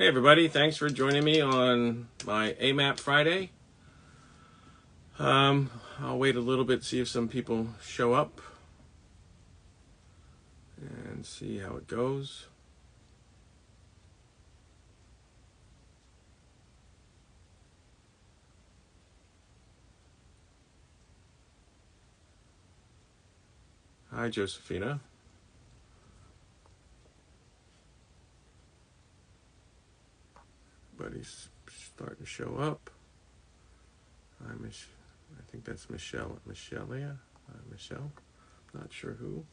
Hey everybody, thanks for joining me on my AMAP Friday. I'll wait a little bit, see if some people show up and see how it goes. Hi Josephina. Everybody's starting to show up. I think that's Michelle. Michelle. Not sure who.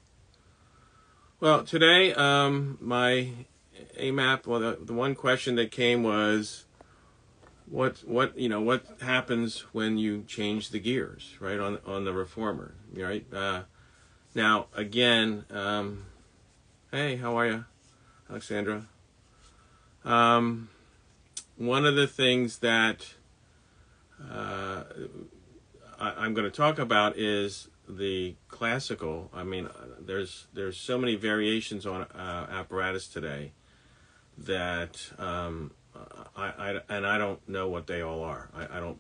Well, today, my AMAP. Well, the one question that came was, what happens when you change the gears, right, on the reformer, right? Now, again, hey, how are you, Alexandra? One of the things that I'm going to talk about is the classical. I mean, there's so many variations on apparatus today that I don't know what they all are. I don't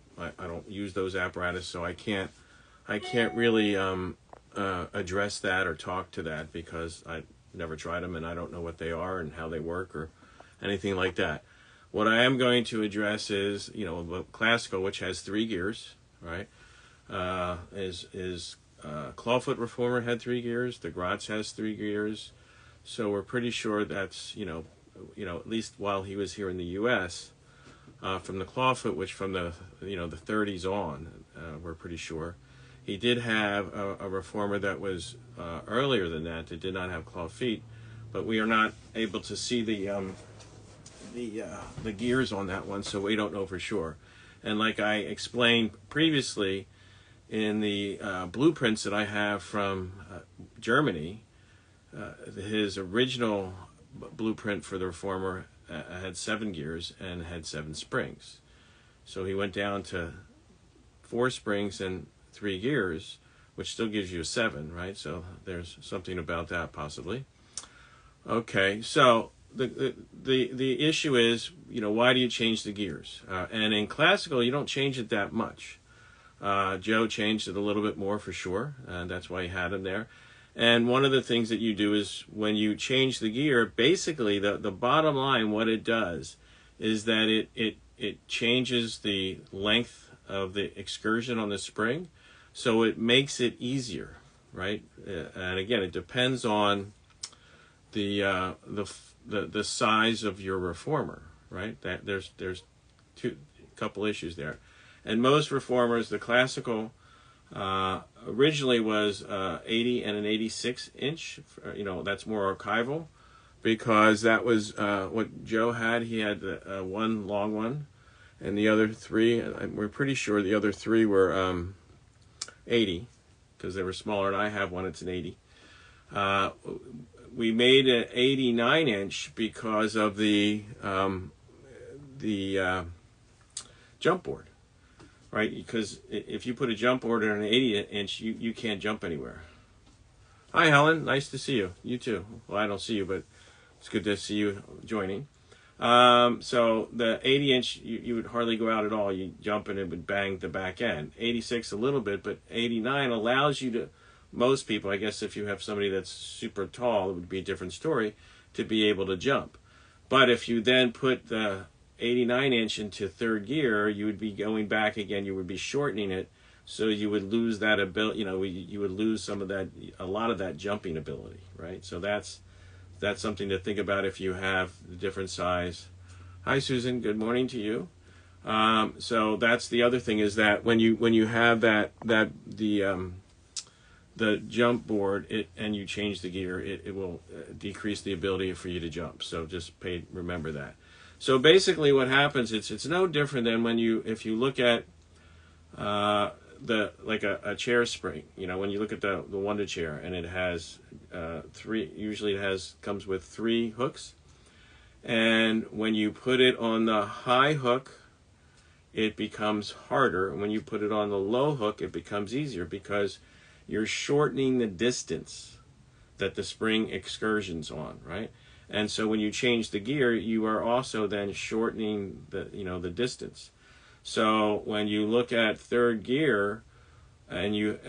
use those apparatus, so I can't really address that or talk to that because I never tried them and I don't know what they are and how they work or anything like that. What I am going to address is, the classical, which has 3 gears, right? Clawfoot reformer had 3 gears. The Gratz has 3 gears. So we're pretty sure that's, at least while he was here in the U.S., from the clawfoot, which from the 30s on, we're pretty sure. He did have a reformer that was earlier than that did not have claw feet, but we are not able to see the gears on that one, so we don't know for sure. And like I explained previously in the blueprints that I have from Germany, his original blueprint for the reformer had 7 gears and had 7 springs. So he went down to 4 springs and 3 gears, which still gives you a 7, right? So there's something about that possibly. Okay, so the issue is, why do you change the gears? And in classical, you don't change it that much. Joe changed it a little bit more for sure, and that's why he had him there. And one of the things that you do is when you change the gear, basically the bottom line, what it does is that it changes the length of the excursion on the spring, so it makes it easier, right? And again, it depends on the size of your reformer, right? That there's couple issues there, and most reformers, the classical originally was 80 and an 86 inch. That's more archival because that was what Joe had. He had one long one, and the other 3. We're pretty sure the other 3 were 80 because they were smaller, and I have one. It's an 80. We made an 89 inch because of the jump board, right? Because if you put a jump board on an 80 inch, you can't jump anywhere. Hi, Helen. Nice to see you. You too. Well, I don't see you, but it's good to see you joining. So the 80 inch, you would hardly go out at all. You jump and it would bang the back end. 86 a little bit, but 89 allows you to, most people, I guess if you have somebody that's super tall, it would be a different story, to be able to jump. But if you then put the 89 inch into 3rd gear, you would be going back again, you would be shortening it, so you would lose that ability, you would lose some of that, a lot of that jumping ability, right? So that's something to think about if you have the different size. Hi Susan, good morning to you. So that's the other thing, is that when you have the jump board, and you change the gear, it will decrease the ability for you to jump. So just remember that. So basically, what happens, it's no different than if you look at a chair spring. When you look at the Wonder Chair, and it has 3. Usually, comes with 3 hooks, and when you put it on the high hook, it becomes harder. And when you put it on the low hook, it becomes easier because you're shortening the distance that the spring excursions on, right? And so when you change the gear, you are also then shortening the distance. So when you look at third gear and you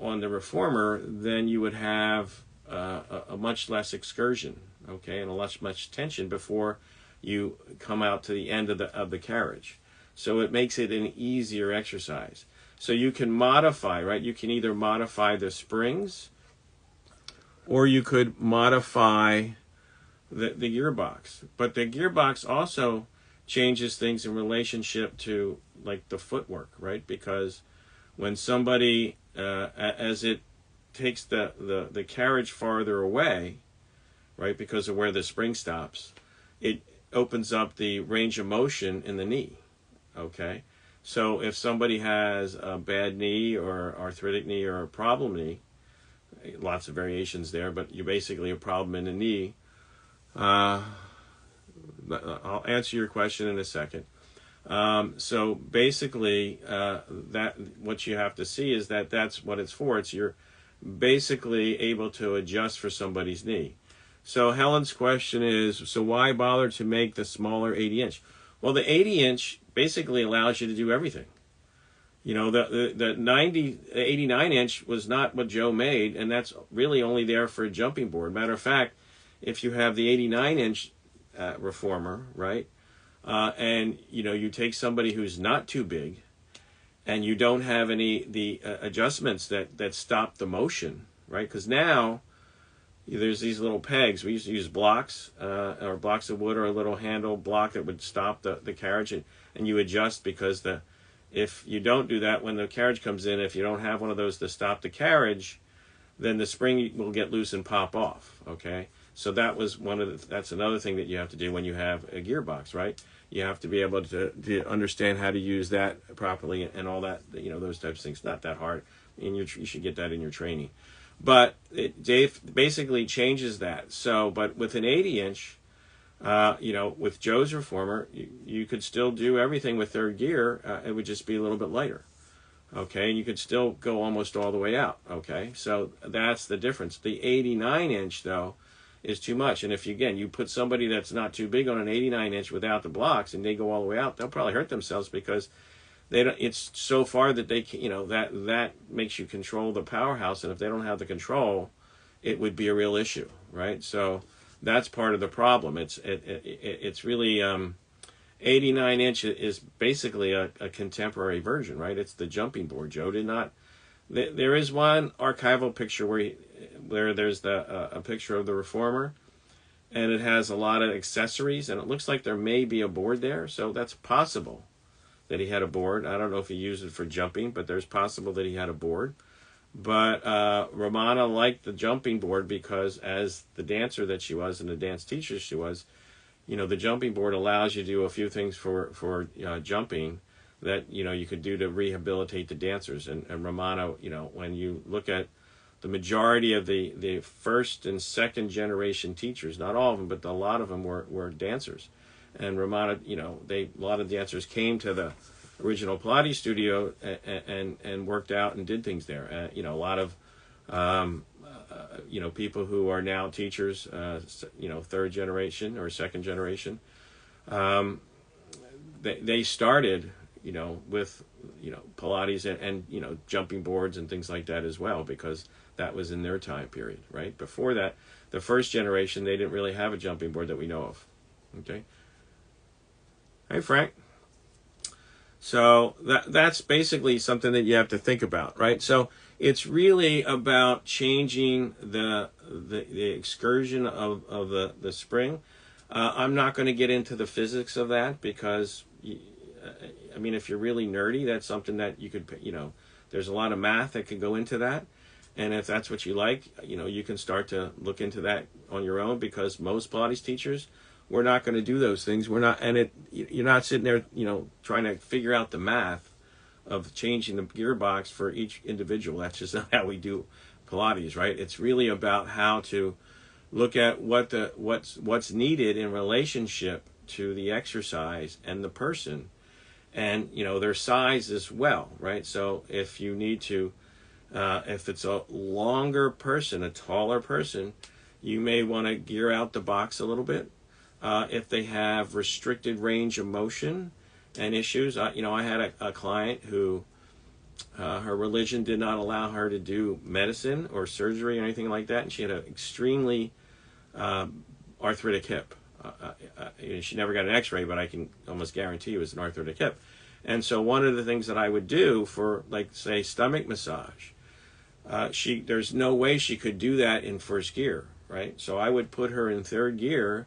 on the reformer, then you would have a much less excursion, okay, and a much tension before you come out to the end of the carriage. So it makes it an easier exercise. So you can modify, right? You can either modify the springs, or you could modify the gearbox. But the gearbox also changes things in relationship to like the footwork, right? Because when somebody, as it takes the carriage farther away, right, because of where the spring stops, it opens up the range of motion in the knee, okay? So if somebody has a bad knee or arthritic knee or a problem knee, lots of variations there, but you basically a problem in the knee. I'll answer your question in a second. So basically, that what you have to see is that's what it's for. You're basically able to adjust for somebody's knee. So Helen's question is, so why bother to make the smaller 80-inch? Well, the 80-inch basically allows you to do everything. You know, the 89-inch was not what Joe made, and that's really only there for a jumping board. Matter of fact, if you have the 89-inch reformer, right, and you take somebody who's not too big, and you don't have the adjustments that stop the motion, right? Because now there's these little pegs. We used to use blocks or blocks of wood or a little handle block that would stop the carriage, and you adjust because if you don't do that when the carriage comes in, if you don't have one of those to stop the carriage, then the spring will get loose and pop off, okay? So that's another thing that you have to do when you have a gearbox, right? You have to be able to understand how to use that properly and all that, those types of things. Not that hard, and you should get that in your training. But Dave basically changes that. So, but with an 80-inch, with Joe's reformer, you could still do everything with third gear. It would just be a little bit lighter, okay? And you could still go almost all the way out, okay? So that's the difference. The 89-inch, though, is too much. And if, you put somebody that's not too big on an 89-inch without the blocks and they go all the way out, they'll probably hurt themselves because it's so far that they can, that makes you control the powerhouse. And if they don't have the control, it would be a real issue, right? So that's part of the problem. It's really 89-inch is basically a contemporary version, right? It's the jumping board. Joe did not. There is one archival picture where there's a picture of the reformer, and it has a lot of accessories, and it looks like there may be a board there. So that's possible that he had a board. I don't know if he used it for jumping, but there's possible that he had a board. But Romana liked the jumping board because, as the dancer that she was and the dance teacher she was, the jumping board allows you to do a few things for jumping that you could do to rehabilitate the dancers. And Romana, when you look at the majority of the first and second generation teachers, not all of them, but a lot of them were dancers. And Romana, a lot of dancers came to the original Pilates studio and worked out and did things there. A lot of people who are now teachers, third generation or second generation, they started with Pilates and jumping boards and things like that as well, because that was in their time period, right? Before that, the first generation, they didn't really have a jumping board that we know of. Okay. Hey, Frank. So that's basically something that you have to think about, right? So it's really about changing the excursion of the spring. I'm not going to get into the physics of that because, if you're really nerdy, that's something that you could, there's a lot of math that could go into that. And if that's what you like, you can start to look into that on your own, because most Pilates teachers, we're not going to do those things. We're not, and you're not sitting there, trying to figure out the math of changing the gearbox for each individual. That's just not how we do Pilates, right? It's really about how to look at what's needed in relationship to the exercise and the person, and their size as well, right? So if you need to, if it's a longer person, a taller person, you may want to gear out the box a little bit. If they have restricted range of motion and issues, I had a client who her religion did not allow her to do medicine or surgery or anything like that, and she had an extremely arthritic hip. She never got an x-ray, but I can almost guarantee it was an arthritic hip. And so one of the things that I would do for, like, say, stomach massage, there's no way she could do that in first gear, right? So I would put her in third gear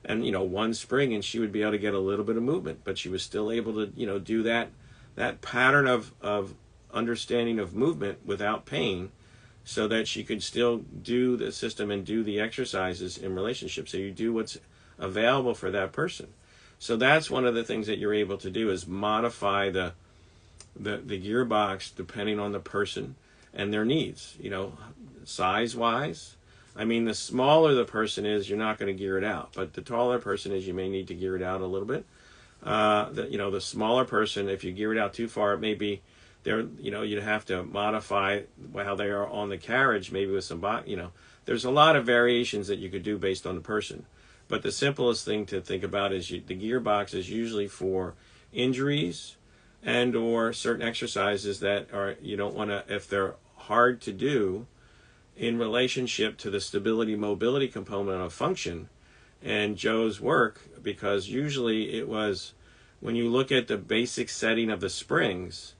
and, one spring, and she would be able to get a little bit of movement, but she was still able to, do that pattern of understanding of movement without pain, so that she could still do the system and do the exercises in relationship. So you do what's available for that person. So that's one of the things that you're able to do, is modify the gearbox depending on the person and their needs. Size wise, the smaller the person is, you're not going to gear it out. But the taller person is, you may need to gear it out a little bit. The smaller person, if you gear it out too far, it may be you'd have to modify how they are on the carriage, maybe with some there's a lot of variations that you could do based on the person. But the simplest thing to think about is the gearbox is usually for injuries and or certain exercises that you don't want to, if they're hard to do in relationship to the stability mobility component of function and Joe's work, because usually it was, when you look at the basic setting of the springs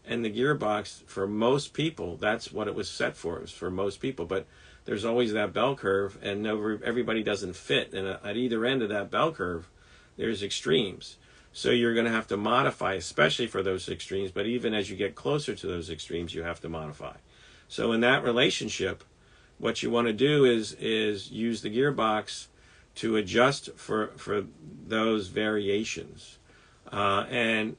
and the gearbox, for most people, that's what it was set for. It was for most people. But there's always that bell curve, and everybody doesn't fit. And at either end of that bell curve, there's extremes. So you're going to have to modify, especially for those extremes. But even as you get closer to those extremes, you have to modify. So in that relationship, what you want to do is use the gearbox to adjust for those variations. And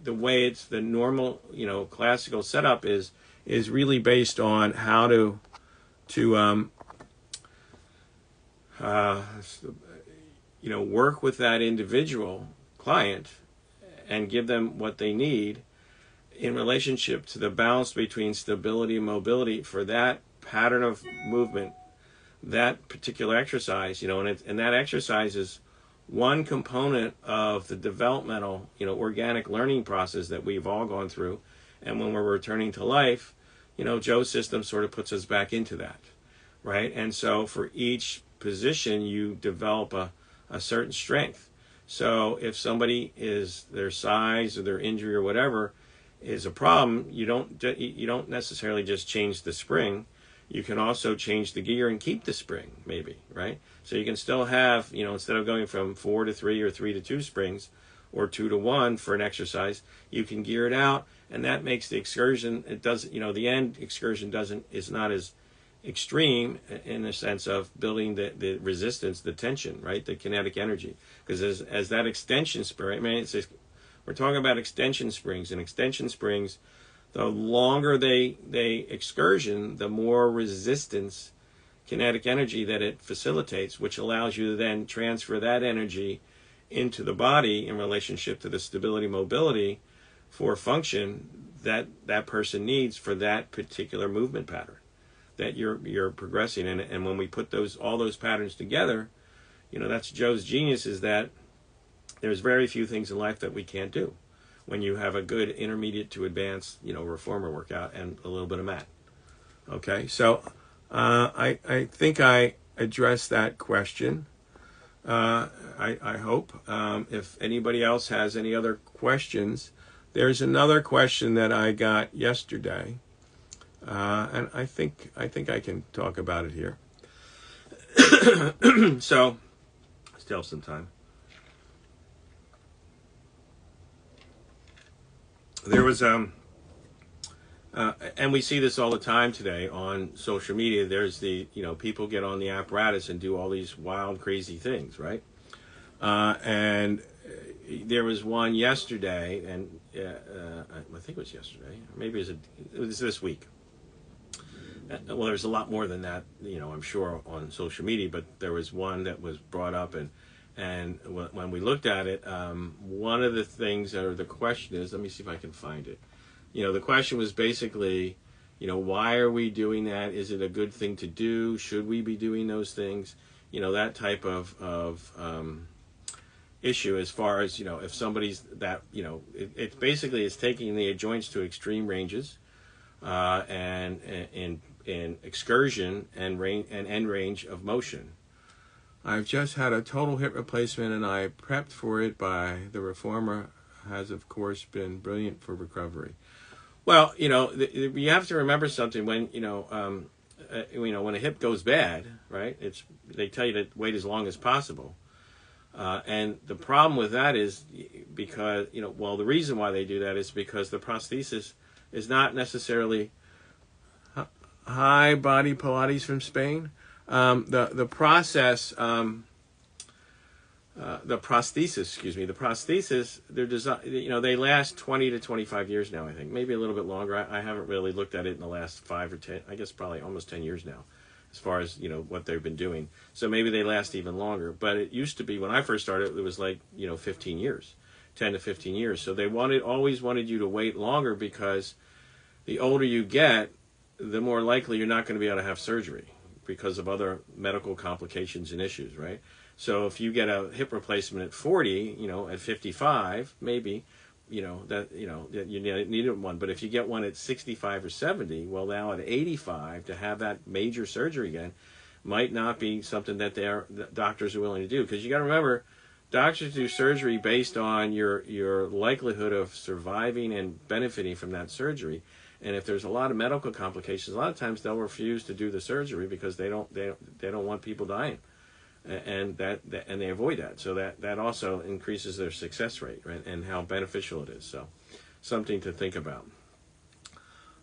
the way it's the normal, classical setup is really based on how to work with that individual client and give them what they need in relationship to the balance between stability and mobility for that pattern of movement, that particular exercise, and that exercise is one component of the developmental, organic learning process that we've all gone through. And when we're returning to life, Joe's system sort of puts us back into that, right? And so for each position, you develop a certain strength. So if somebody is, their size or their injury or whatever is a problem, you don't necessarily just change the spring. You can also change the gear and keep the spring, maybe, right? So you can still have, instead of going from 4 to 3 or 3 to 2 springs or 2 to 1 for an exercise, you can gear it out, and that makes the excursion, the end excursion is not as extreme in the sense of building the resistance, the tension, right? The kinetic energy. Because as that extension spring, we're talking about extension springs, and extension springs, the longer they excursion, the more resistance, kinetic energy that it facilitates, which allows you to then transfer that energy into the body in relationship to the stability mobility for function that person needs for that particular movement pattern that you're progressing in. And when we put all those patterns together, that's Joe's genius, is that there's very few things in life that we can't do when you have a good intermediate to advanced, reformer workout and a little bit of mat. Okay, so I think I addressed that question. I hope. If anybody else has any other questions, there's another question that I got yesterday, and I think I can talk about it here. So, still some time. There was and we see this all the time today on social media. There's people get on the apparatus and do all these wild, crazy things, right? And there was one yesterday, and I think it was yesterday, or maybe it was this week. Well, there's a lot more than that, I'm sure, on social media, but there was one that was brought up, and when we looked at it, one of the things, or the question is, let me see if I can find it. The question was basically, Why are we doing that? Is it a good thing to do? Should we be doing those things? That type of issue, as far as, if somebody's that, it basically is taking the joints to extreme ranges, and in excursion and end range of motion. I've just had a total hip replacement, and I prepped for it by the reformer. Has, of course, been brilliant for recovery. Well, you have to remember something. When when a hip goes bad, right? They tell you to wait as long as possible, and the problem with that is because the reason why they do that is because the prosthesis is not necessarily high body Pilates from Spain. The prosthesis, they're designed, they last 20 to 25 years now, I think, maybe a little bit longer. I haven't really looked at it in the last 5 or 10, I guess probably almost 10 years now, as far as, what they've been doing. So maybe they last even longer, but it used to be, when I first started, it was like, 15 years, 10 to 15 years. So they always wanted you to wait longer, because the older you get, the more likely you're not going to be able to have surgery because of other medical complications and issues, right? So if you get a hip replacement at 40, at 55, maybe, that you needed one. But if you get one at 65 or 70, well, now at 85, to have that major surgery again might not be something that doctors are willing to do. Because you got to remember, doctors do surgery based on your likelihood of surviving and benefiting from that surgery. And if there's a lot of medical complications, a lot of times they'll refuse to do the surgery because they don't want people dying, and they avoid that. So that also increases their success rate, right? And how beneficial it is. So something to think about.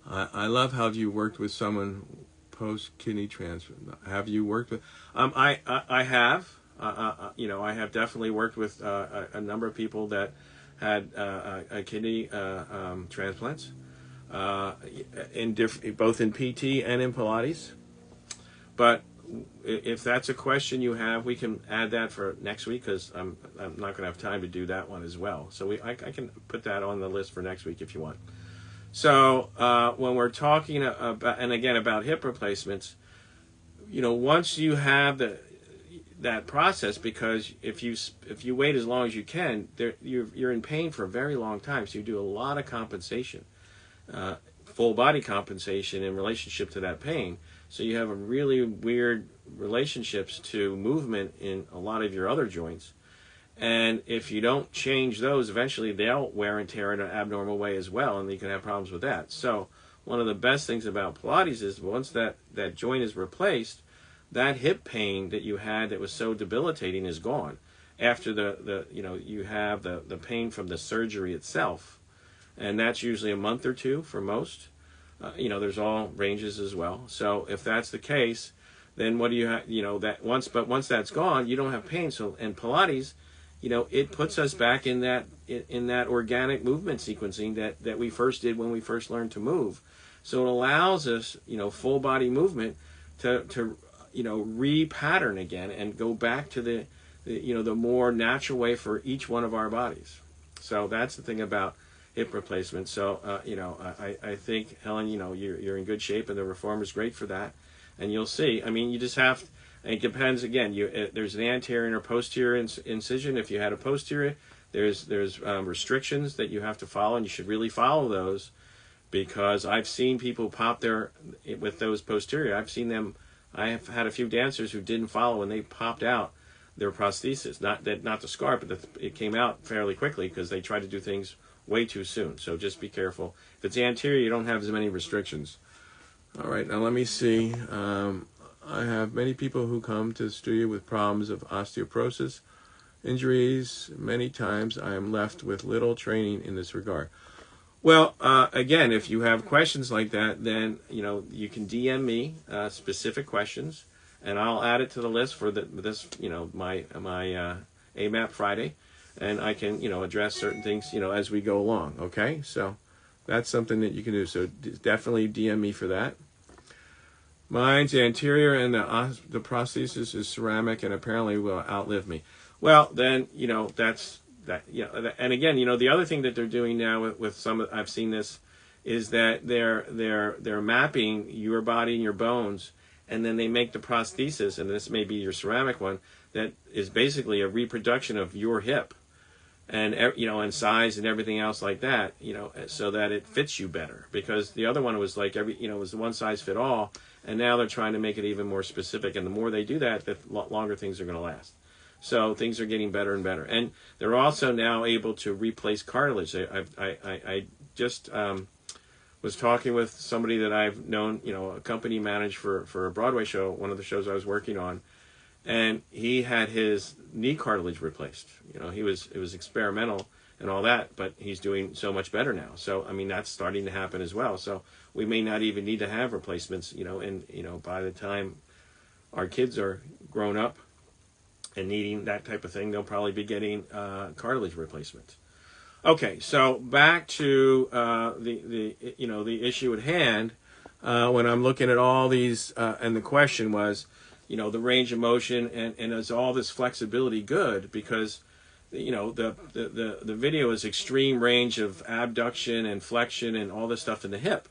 I love how you worked with someone post kidney transplant. Have you worked with? I have. I have definitely worked with a number of people that had a kidney transplants. Both in PT and in Pilates. But if that's a question you have, we can add that for next week, because I'm not going to have time to do that one as well. So I can put that on the list for next week if you want. So when we're talking about hip replacements, once you have that process, because if you wait as long as you can, you're in pain for a very long time. So you do a lot of compensation. Full body compensation in relationship to that pain. So you have a really weird relationships to movement in a lot of your other joints. And if you don't change those, eventually they'll wear and tear in an abnormal way as well, and you can have problems with that. So one of the best things about Pilates is once that joint is replaced, that hip pain that you had that was so debilitating is gone. After you have the pain from the surgery itself. And that's usually a month or two for most. There's all ranges as well. So if that's the case, then what do you have? Once that's gone, you don't have pain. So in Pilates, it puts us back in that organic movement sequencing that we first did when we first learned to move. So it allows us, full body movement to re-pattern again and go back to the more natural way for each one of our bodies. So that's the thing about hip replacement. So, I think, Helen, you're in good shape, and the reform is great for that. And you'll see. I mean, you just have, it depends, again, there's an anterior or posterior incision. If you had a posterior, there's restrictions that you have to follow, and you should really follow those, because I've seen people pop with those posterior. I have had a few dancers who didn't follow, and they popped out their prosthesis. Not the scar, but it came out fairly quickly because they tried to do things way too soon. So just be careful. If it's anterior, you don't have as many restrictions. All right, now let me see. I have many people who come to the studio with problems of osteoporosis, injuries. Many times I am left with little training in this regard. Well, again, if you have questions like that, then you can DM me specific questions, and I'll add it to the list for my AMAP Friday. And I can, address certain things, as we go along, okay? So that's something that you can do. So definitely DM me for that. Mine's anterior, and the prosthesis is ceramic, and apparently will outlive me. Well, then, that's that. And again, the other thing that they're doing now with some, I've seen this is that they're mapping your body and your bones, and then they make the prosthesis, and this may be your ceramic one, that is basically a reproduction of your hip, and and size and everything else like that, so that it fits you better. Because the other one was like it was the one size fit all, and now they're trying to make it even more specific. And the more they do that, the longer things are going to last. So things are getting better and better, and they're also now able to replace cartilage. I just was talking with somebody that I've known, a company managed for a Broadway show, one of the shows I was working on. And he had his knee cartilage replaced. It was experimental and all that, but he's doing so much better now. So, I mean, that's starting to happen as well. So we may not even need to have replacements, and, by the time our kids are grown up and needing that type of thing, they'll probably be getting cartilage replacements. Okay, so back to the issue at hand. When I'm looking at all these, and the question was, the range of motion, and is all this flexibility good? Because, the video is extreme range of abduction and flexion and all this stuff in the hip.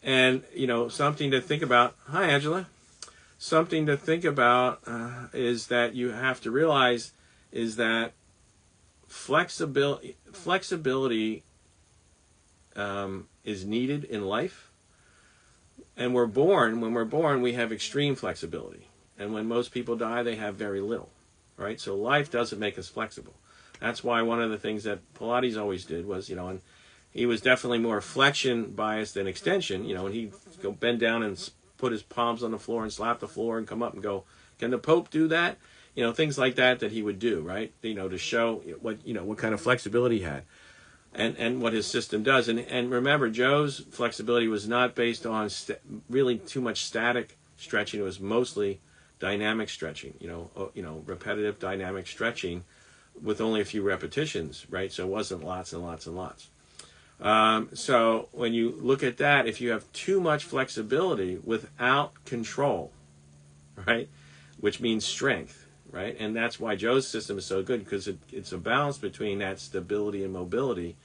And, something to think about. Hi, Angela. Something to think about is that you have to realize is that flexibility is needed in life. And when we're born, we have extreme flexibility. And when most people die, they have very little, right? So life doesn't make us flexible. That's why one of the things that Pilates always did was, and he was definitely more flexion biased than extension, and he'd go bend down and put his palms on the floor and slap the floor and come up and go, can the Pope do that? Things like that he would do, right? To show what kind of flexibility he had. And what his system does. And remember, Joe's flexibility was not based on really too much static stretching. It was mostly dynamic stretching, repetitive dynamic stretching with only a few repetitions, right? So it wasn't lots and lots and lots. So when you look at that, if you have too much flexibility without control, right, which means strength, right? And that's why Joe's system is so good, because it's a balance between that stability and mobility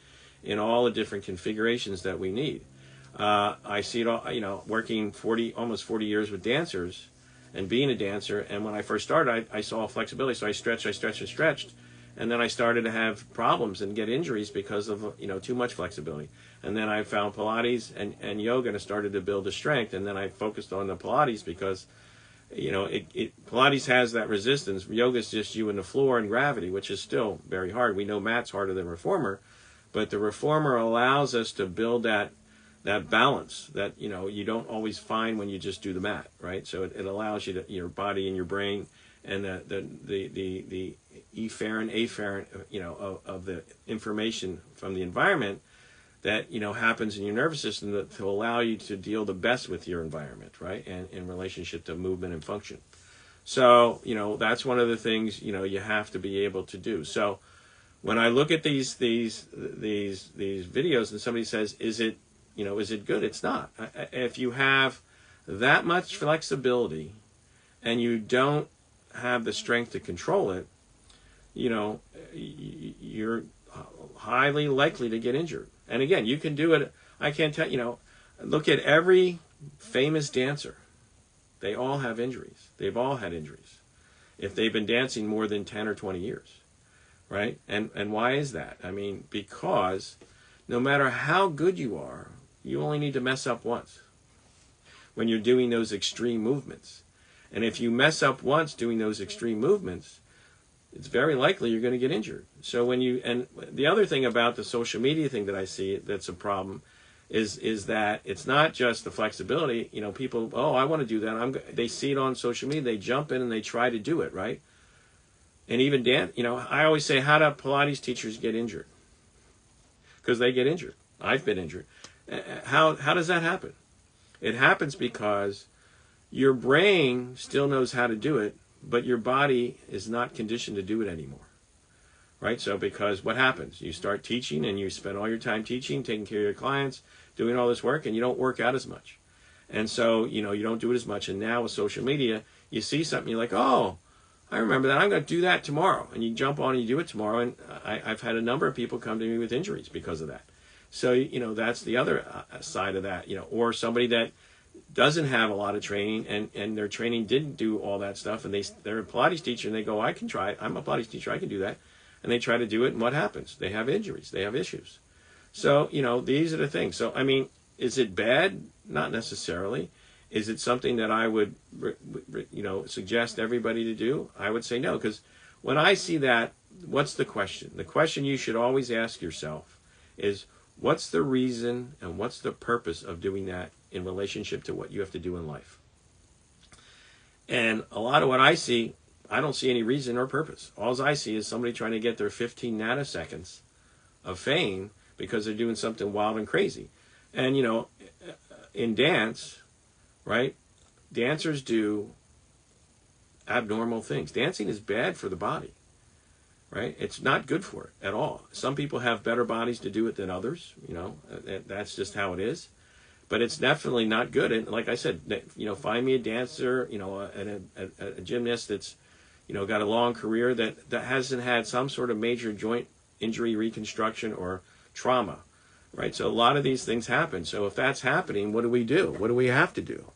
in all the different configurations that we need. I see it all, working almost 40 years with dancers and being a dancer. And when I first started, I saw flexibility. So I stretched. And then I started to have problems and get injuries because of, too much flexibility. And then I found Pilates and yoga, and I started to build the strength. And then I focused on the Pilates because, Pilates has that resistance. Yoga is just you and the floor and gravity, which is still very hard. We know mat's harder than reformer, but the reformer allows us to build that balance that, you don't always find when you just do the mat, right? So it allows you to, your body and your brain and the efferent, afferent, of the information from the environment that, happens in your nervous system to allow you to deal the best with your environment, right? And in relationship to movement and function. So, that's one of the things, you have to be able to do. So when I look at these videos and somebody says, is it good? It's not. If you have that much flexibility and you don't have the strength to control it, you're highly likely to get injured. And again, you can do it. I can't tell, look at every famous dancer. They all have injuries. They've all had injuries if they've been dancing more than 10 or 20 years, right? And why is that? I mean, because no matter how good you are, you only need to mess up once when you're doing those extreme movements. And if you mess up once doing those extreme movements, it's very likely you're going to get injured. So and the other thing about the social media thing that I see that's a problem is that it's not just the flexibility. People, I want to do that. They see it on social media. They jump in and they try to do it, right? And even dance, I always say, how do Pilates teachers get injured? Because they get injured. I've been injured. How does that happen? It happens because your brain still knows how to do it, but your body is not conditioned to do it anymore, right? So because what happens? You start teaching and you spend all your time teaching, taking care of your clients, doing all this work, and you don't work out as much. And so, you don't do it as much. And now with social media, you see something, you're like, oh, I remember that. I'm going to do that tomorrow. And you jump on and you do it tomorrow. And I've had a number of people come to me with injuries because of that. So, that's the other side of that, or somebody that doesn't have a lot of training and their training didn't do all that stuff, and they're a Pilates teacher and they go, I can try it. I'm a Pilates teacher. I can do that. And they try to do it. And what happens? They have injuries. They have issues. So, these are the things. So, I mean, is it bad? Not necessarily. Is it something that I would, suggest everybody to do? I would say no, because when I see that, what's the question? The question you should always ask yourself is, what's the reason and what's the purpose of doing that in relationship to what you have to do in life? And a lot of what I see, I don't see any reason or purpose. All I see is somebody trying to get their 15 nanoseconds of fame because they're doing something wild and crazy. And, in dance, right, dancers do abnormal things. Dancing is bad for the body, right? It's not good for it at all. Some people have better bodies to do it than others, that's just how it is. But it's definitely not good. And like I said, find me a dancer, and a gymnast that's, got a long career that hasn't had some sort of major joint injury reconstruction or trauma, right? So a lot of these things happen. So if that's happening, what do we do? What do we have to do,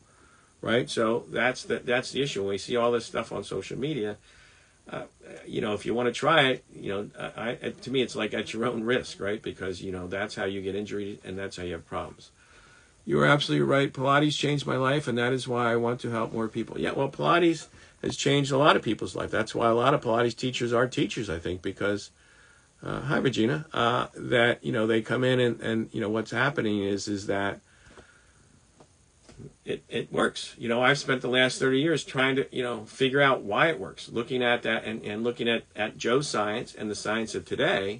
right? So that's the issue. When we see all this stuff on social media, if you want to try it, to me, it's like at your own risk, right? Because, that's how you get injured and that's how you have problems. You are absolutely right. Pilates changed my life, and that is why I want to help more people. Yeah, well, Pilates has changed a lot of people's life. That's why a lot of Pilates teachers are teachers, I think, because, hi, Regina, that, they come in and what's happening is that it works. I've spent the last 30 years trying to, figure out why it works, looking at that and looking at Joe's science and the science of today.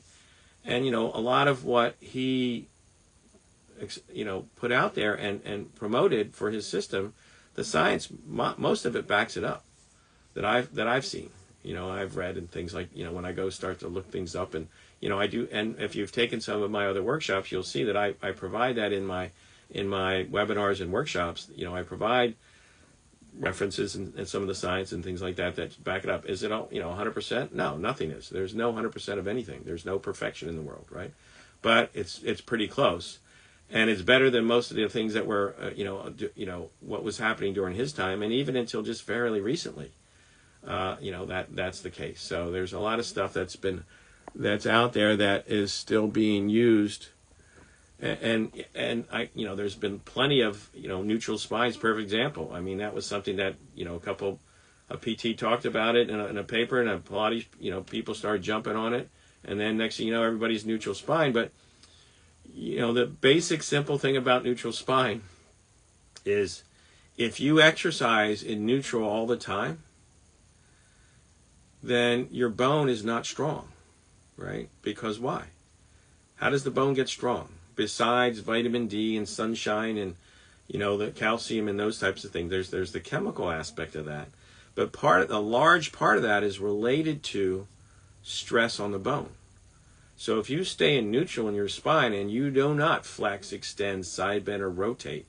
And, a lot of what he put out there and promoted for his system, the science, most of it backs it up that I've seen, I've read and things like, when I go start to look things up and, I do. And if you've taken some of my other workshops, you'll see that I provide that in my webinars and workshops. I provide references and some of the science and things like that back it up. Is it all, 100%? No, nothing is. There's no 100% of anything. There's no perfection in the world, right? But it's pretty close. And it's better than most of the things that were, what was happening during his time, and even until just fairly recently, that's the case. So there's a lot of stuff that's out there that is still being used, and I, there's been plenty of, neutral spines, perfect example. I mean, that was something that, a PT talked about it in a paper, and a Pilates, people started jumping on it, and then next thing you know, everybody's neutral spine, but the basic simple thing about neutral spine is if you exercise in neutral all the time, then your bone is not strong, right? Because why? How does the bone get strong? Besides vitamin D and sunshine and, the calcium and those types of things, there's the chemical aspect of that. But a large part of that is related to stress on the bone. So if you stay in neutral in your spine and you do not flex, extend, side bend, or rotate,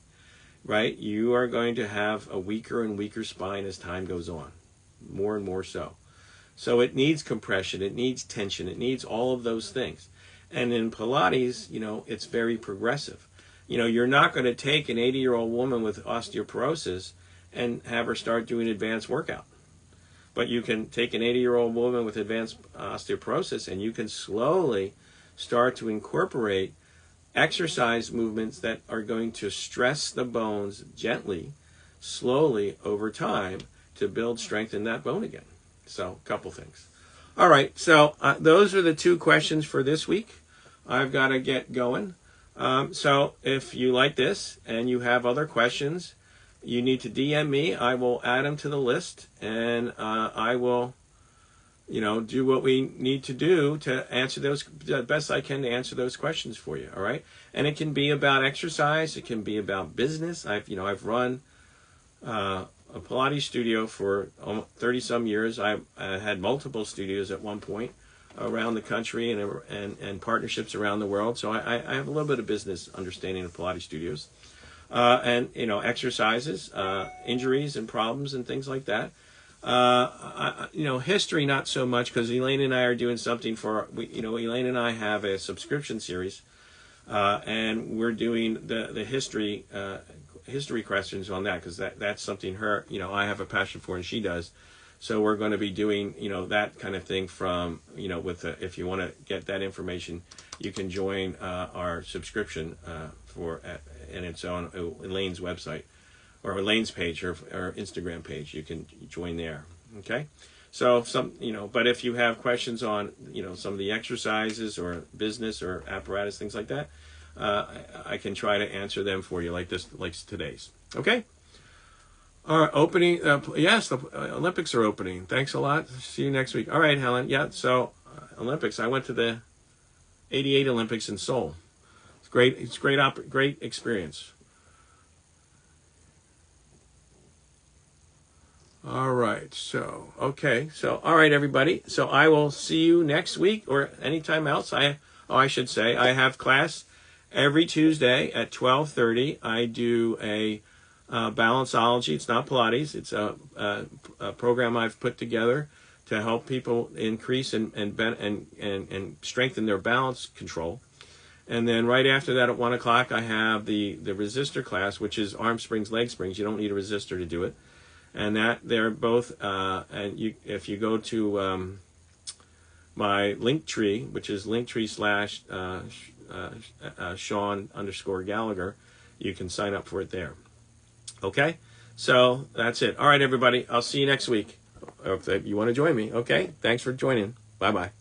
right, you are going to have a weaker and weaker spine as time goes on, more and more so. So it needs compression, it needs tension, it needs all of those things. And in Pilates, it's very progressive. You're not going to take an 80-year-old woman with osteoporosis and have her start doing advanced workout. But you can take an 80-year-old woman with advanced osteoporosis and you can slowly start to incorporate exercise movements that are going to stress the bones gently, slowly over time to build strength in that bone again. So, a couple things. All right, so those are the two questions for this week. I've got to get going. So if you like this and you have other questions, you need to DM me. I will add them to the list, and I will, do what we need to do to answer those the best I can to answer those questions for you. All right, and it can be about exercise. It can be about business. I've run a Pilates studio for 30 some years. I had multiple studios at one point around the country and partnerships around the world. So I have a little bit of business understanding of Pilates studios. And exercises, injuries and problems and things like that. History not so much, because Elaine and I are doing something Elaine and I have a subscription series And we're doing the history questions on that, because that's something I have a passion for and she does. So we're going to be doing that kind of thing from if you want to get that information, you can join our subscription and it's on Elaine's website, or Elaine's page, or Instagram page. You can join there. Okay. So but if you have questions on some of the exercises or business or apparatus, things like that, I can try to answer them for you, like today's. Okay. All right, opening. Yes, the Olympics are opening. Thanks a lot. See you next week. All right, Helen. Yeah. So Olympics. I went to the '88 Olympics in Seoul. It's great. It's great experience. All right. So okay. So all right, everybody. So I will see you next week or anytime else. I should say I have class every Tuesday at 12:30. I do a Balanceology. It's not Pilates. It's a program I've put together to help people increase and strengthen their balance control. And then right after that at 1 o'clock, I have the resistor class, which is arm springs, leg springs. You don't need a resistor to do it. And that they're both. If you go to my link tree, which is linktree/Sean_Gallagher, you can sign up for it there. Okay, so that's it. All right, everybody. I'll see you next week if you want to join me. Okay, thanks for joining. Bye-bye.